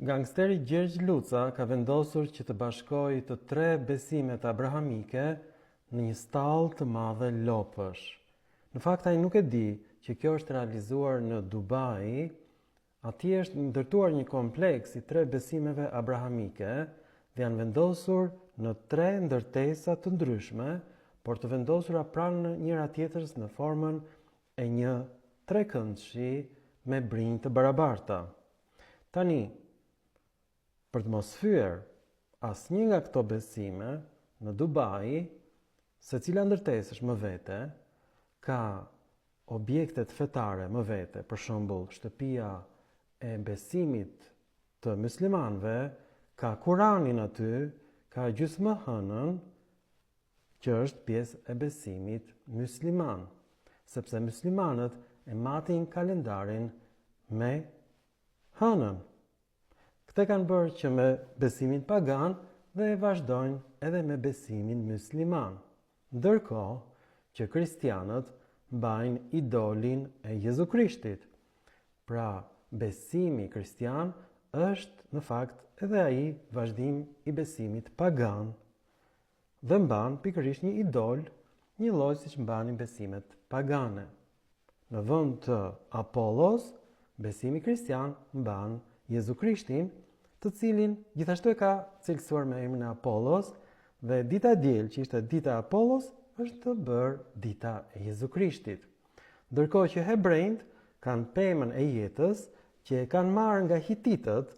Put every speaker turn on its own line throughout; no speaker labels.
Gangsteri Gjergj Luca ka vendosur që të bashkojë të tre besimet abrahamike në një stallë të madhe lopësh. Në fakt ai nuk e di që kjo është realizuar në Dubai. Atje është ndërtuar një kompleks i tre besimeve abrahamike dhe janë vendosur në tre ndërtesa të ndryshme, por të vendosura pranë njëra tjetrës në formën e një trekëndshi me brinjë të barabarta. Tani, për të mos fyer asnjë nga këto besime, në Dubai, secila ndërtesë më vete, ka objektet fetare më vete, për shembull, shtëpia e besimit të muslimanëve, ka Kuranin aty, ka gjysmëhënën, që është pjesë e besimit musliman, sepse muslimanët e matin kalendarin me hënën. Këte kanë bërë që me besimin pagan dhe e vazhdojnë edhe me besimin musliman. Ndërkohë që kristianët mbajnë idolin e Jezu Krishtit. Pra, besimi kristian është në fakt edhe ai vazhdim i besimit pagan dhe mban pikërisht një idol, një lloj siç mbanin besimet pagane. Në vend të Apollos, besimi kristian mban Jezu Krishtin, të cilin gjithashtu e ka cilësuar me emrin e Apollos, dhe dita e diel, që ishte dita e Apollos, është të bërë dita e Jezu Krishtit. Ndërkohë që hebrejt kanë pemën e jetës që e kanë marrë nga hititët,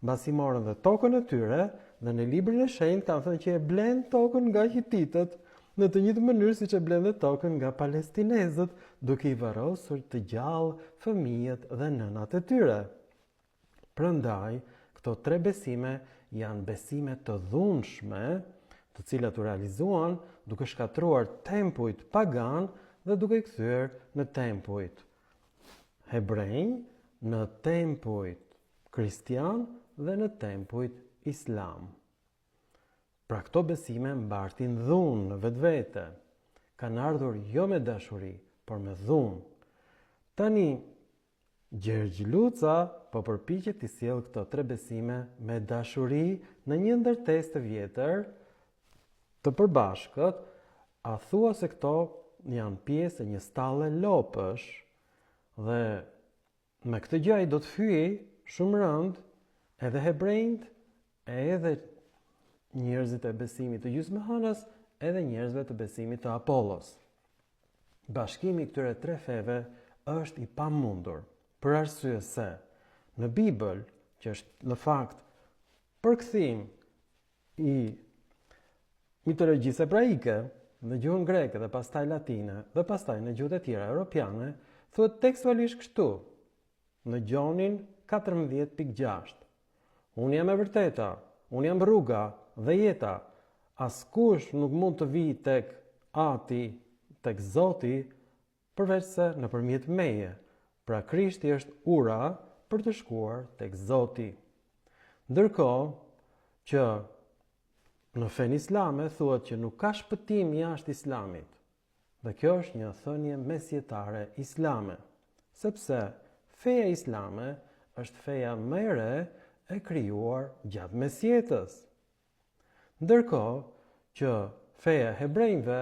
mbasi morën dhe tokën e tyre, dhe në librin e shenjtë kanë thënë që e blen tokën nga hititët, në të njëjtën mënyrë siç e blen dhe tokën nga palestinezët, duke i varrosur të gjallë fëmijët dhe nënat e tyre. Prandaj, këto tre besime janë besime të dhunshme, të cilat u realizuan duke shkatruar tempujt pagan dhe duke kthyer në tempujt hebrej, në tempujt kristian dhe në tempujt islam. Pra këto besime mbartin dhunë në vetvete, kanë ardhur jo me dashuri, por me dhunë. Tani, Gjergj Luca po përpiqet të sjellë këto tre besime me dashuri në një ndërtesë të vjetër, të përbashkët, a thua se këto janë pjesë e një stalle lopësh, dhe me këtë gjë ai do të fyej shumë rënd edhe hebrejt, edhe njerëzit e besimit të gjysmëhënës, edhe njerëzve të besimit të Apollos. Bashkimi i këtyre tre feve është i pamundur, për arsye se në Bibël, që është në fakt përkthim i mitologjisë hebraike në gjuhën greke dhe pastaj latine dhe pastaj në gjuhët e tjera europiane, thuhet tekstualisht kështu në Gjonin 14:6. Unë jam e vërteta, unë jam rruga dhe jeta. Askush nuk mund të vijë tek Ati, tek Zoti, përveç se nëpërmjet meje. Pra Krishti është ura për të shkuar tek Zoti. Ndërkohë që në fen islame thuhet që nuk ka shpëtim jashtë islamit. Dhe kjo është një thënie mesjetare islame, sepse feja islame është feja më e re e krijuar gjatë mesjetës. Ndërkohë që feja hebrejve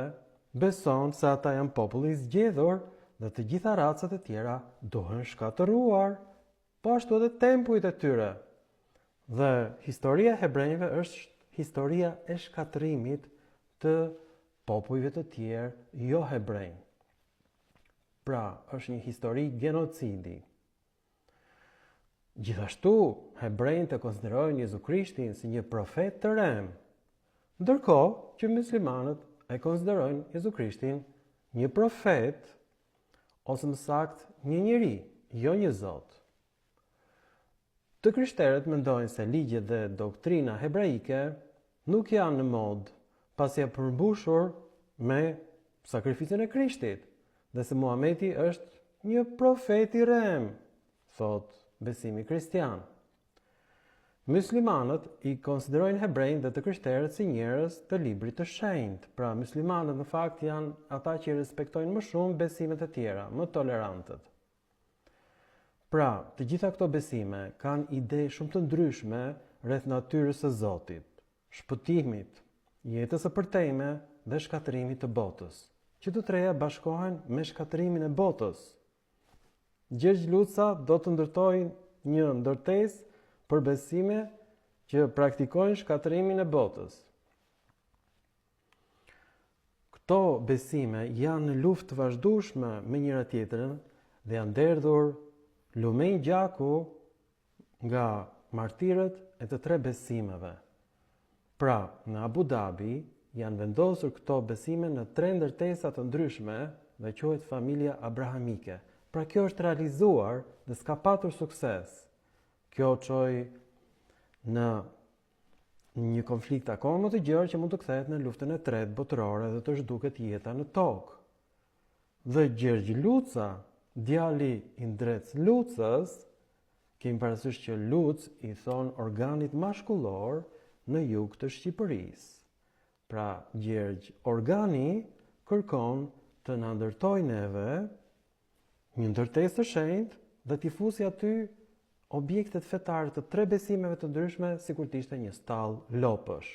beson se ata janë populli i zgjedhur dhe të gjitha racat e tjera duhen shkatëruar, po ashtu edhe tempujt e tyre. Dhe historia e hebrejve është historia e shkatërimit të popujve të tjerë jo hebrej. Pra, është një histori genocidi. Gjithashtu, hebrejt e konsiderojnë Jezu Krishtin si një profet të rem, ndërkohë që muslimanët e konsiderojnë Jezu Krishtin një profet, ose më saktë një njeri, jo një Zot. Të krishterët mendojnë se ligjet dhe doktrina hebraike nuk janë në mod, pasi janë përmbushur me sakrificën e Krishtit, dhe se Muhameti është një profet i rem, thot besimi kristian. Muslimanët i konsiderojnë hebrejt dhe të krishterët si njerëz të librit të shenjtë. Pra, muslimanët në fakt janë ata që respektojnë më shumë besimet e tjera, më tolerantët. Pra, të gjitha këto besime kanë ide shumë të ndryshme rreth natyrës së Zotit, shpëtimit, jetës së përtejme dhe shkatërimit të botës, që të treja bashkohen me shkatërimin e botës. Gjergj Luca do të ndërtojë një ndërtesë për besime që praktikojnë shkatërimin e botës. Këto besime janë në luftë të vazhdueshme me njëra tjetrën dhe janë derdhur lumej gjaku nga martirët e të tre besimeve. Pra, në Abu Dhabi janë vendosur këto besime në tre ndërtesa të ndryshme dhe quhet familja abrahamike. Pra kjo është realizuar dhe s'ka patur sukses. Kjo çoi në një konflikt akoma më të gjerë që mund të kthehet në luftën e tretë botërore dhe të zhduket jeta në tokë. Dhe Gjergj Luca, djali i Ndrec Lucës, kemi parasysh që Luc i thon organit mashkullor në jug të Shqipërisë. Pra, Gjergj Organi kërkon të na ndërtojë neve një ndërtesë të shenjtë dhe t'i fusi aty objektet fetare të tre besimeve të ndryshme sikur të ishte një stallë lopësh.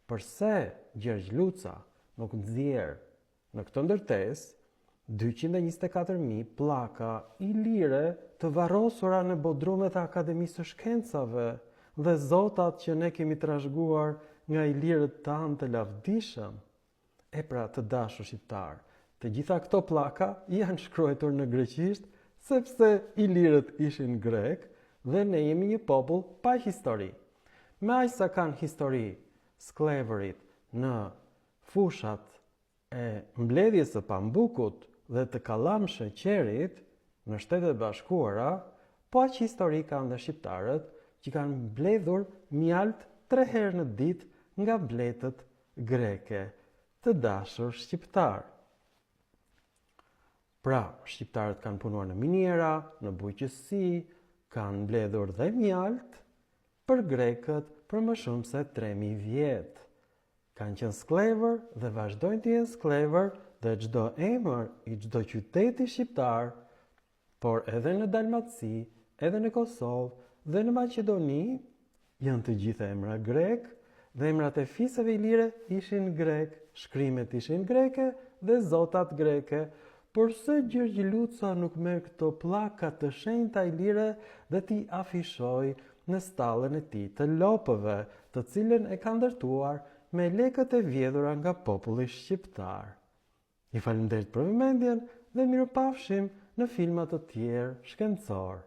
Përse Gjergj Luca nuk nxjerr në këtë ndërtesë 224.000 pllaka ilire të varrosura në bodrumet e Akademisë së Shkencave dhe zotat që ne kemi trashëguar nga ilirët tanë të lavdishëm? E pra, të dashur shqiptar, të gjitha këto pllaka janë shkruar në greqisht sepse ilirët ishin grek dhe ne jemi një popull pa histori. Me aq sa kanë histori skleverit në fushat e mbledhjes së pambukut dhe të kallam sheqerit në Shtetet Bashkuara, po aq histori kanë dhe shqiptarët që kanë mbledhur mjalt 3 herë në ditë nga bletët greke. Të dashur shqiptar. Pra, shqiptarët kanë punuar në miniera, në bujqësi, kanë mbledhur dhe mjalt për grekët për më shumë se 3000 vjet. Kanë qenë sklever dhe vazhdojnë të jenë sklever dhe çdo emër i çdo qyteti shqiptar, por edhe në Dalmaci, edhe në Kosovë dhe në Maqedoni, janë të gjitha emra grek dhe emrat e fisëve ilire ishin grek, shkrimet ishin greke dhe zotat greke. Përse Gjergj Luca nuk merr këto pllaka të shenjta ilire dhe t'i afishoj në stallën e tij të lopëve, të cilën e ka ndërtuar me lekët e vjedhura nga populli shqiptar? Ju falenderoj për vëmendjen dhe mirupafshim në filma të tjerë shkencor.